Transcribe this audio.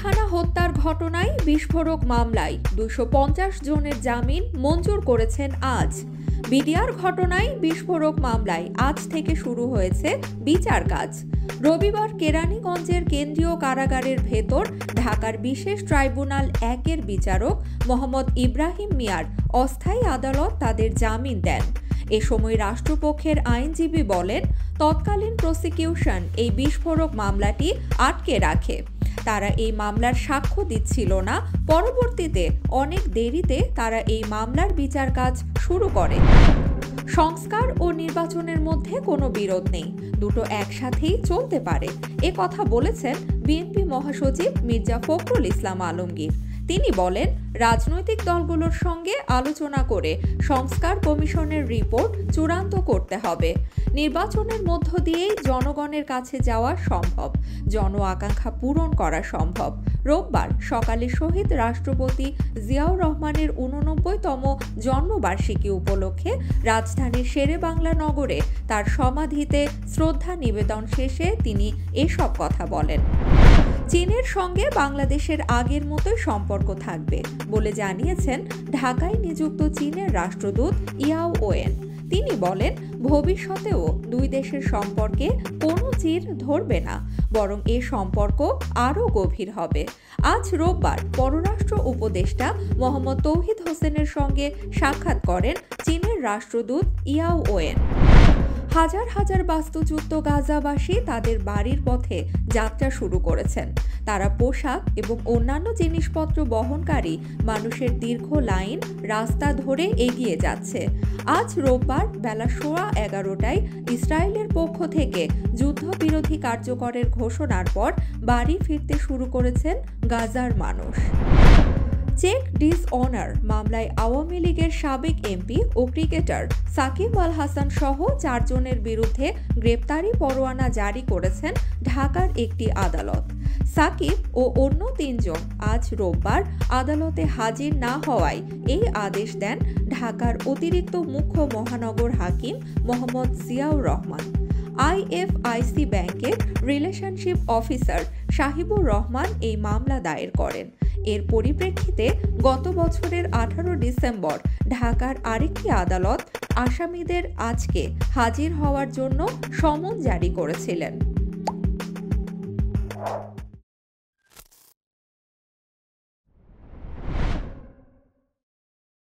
পিলখানা হত্যার ঘটনায় বিস্ফোরক মামলায় ২৫০ জনের জামিন মঞ্জুর করেছেন আজ। বিডিআর ঘটনায় বিস্ফোরক মামলায় আজ থেকে শুরু হয়েছে বিচার কাজ। রবিবার কেরানীগঞ্জের কেন্দ্রীয় কারাগারের ভেতর ঢাকার বিশেষ ট্রাইব্যুনাল ১-এর বিচারক মোহাম্মদ ইব্রাহিম মিয়ার অস্থায়ী আদালত তাদের জামিন দেন। এ সময় রাষ্ট্রপক্ষের আইনজীবী বলেন, তৎকালীন প্রসিকিউশন এই বিস্ফোরক মামলাটি আটকে রাখে। তারা এই মামলার সাক্ষ্য দিচ্ছিল না। পরবর্তীতে অনেক দেরিতে তারা এই মামলার বিচার কাজ শুরু করে। সংস্কার ও নির্বাচনের মধ্যে কোনো বিরোধ নেই, দুটো একসাথেই চলতে পারে, এ কথা বলেছেন বিএনপি মহাসচিব মির্জা ফখরুল ইসলাম আলমগীর। তিনি বলেন, রাজনৈতিক দলগুলোর সঙ্গে আলোচনা করে সংস্কার কমিশনের রিপোর্ট চূড়ান্ত করতে হবে। নির্বাচনের মধ্য দিয়েই জনগণের কাছে যাওয়া সম্ভব, জন আকাঙ্ক্ষা পূরণ করা সম্ভব। রোববার সকালে শহীদ রাষ্ট্রপতি জিয়াউর রহমানের ৮৯তম জন্মবার্ষিকী উপলক্ষে রাজধানীর শেরেবাংলা নগরে তার সমাধিতে শ্রদ্ধা নিবেদন শেষে তিনি এসব কথা বলেন। চীনের সঙ্গে বাংলাদেশের আগের মতোই সম্পর্ক থাকবে বলে জানিয়েছেন ঢাকায় নিযুক্ত চীনের রাষ্ট্রদূত ইয়াও ওয়েন। তিনি বলেন, ভবিষ্যতেও দুই দেশের সম্পর্কে কোনো চির ধরবে না, বরং এ সম্পর্ক আরও গভীর হবে। আজ রোববার পররাষ্ট্র উপদেষ্টা মোহাম্মদ তৌহিদ হোসেনের সঙ্গে সাক্ষাৎ করেন চীনের রাষ্ট্রদূত ইয়াও ওয়েন। হাজার হাজার বাস্তুচ্যুত গাজাবাসী তাদের বাড়ির পথে যাত্রা শুরু করেছেন। তারা পোশাক এবং অন্যান্য জিনিসপত্র বহনকারী মানুষের দীর্ঘ লাইন রাস্তা ধরে এগিয়ে যাচ্ছে। আজ রোববার বেলা 11:15টায় ইসরায়েলের পক্ষ থেকে যুদ্ধবিরোধী কার্যকরের ঘোষণার পর বাড়ি ফিরতে শুরু করেছেন গাজার মানুষ। চেক ডিসঅনার মামলায় আওয়ামী লীগের সাবেক এমপি ও ক্রিকেটার সাকিব আল হাসান সহ 4 জনের বিরুদ্ধে গ্রেপ্তারি পরোয়ানা জারি করেছেন ঢাকার একটি আদালত। সাকিব ও অন্য 3 জন আজ রোববার আদালতে হাজির না হওয়ায় এই আদেশ দেন ঢাকার অতিরিক্ত মুখ্য মহানগর হাকিম মোহাম্মদ জিয়াউর রহমান। আইএফআইসি ব্যাংকের রিলেশনশিপ অফিসার সাহিবুর রহমান এই মামলা দায়ের করেন। এর পরিপ্রেক্ষিতে গত বছরের 18 ডিসেম্বর ঢাকার আরেকটি আদালত আসামিদের আজকে হাজির হওয়ার জন্য সমন জারি করেছিলেন।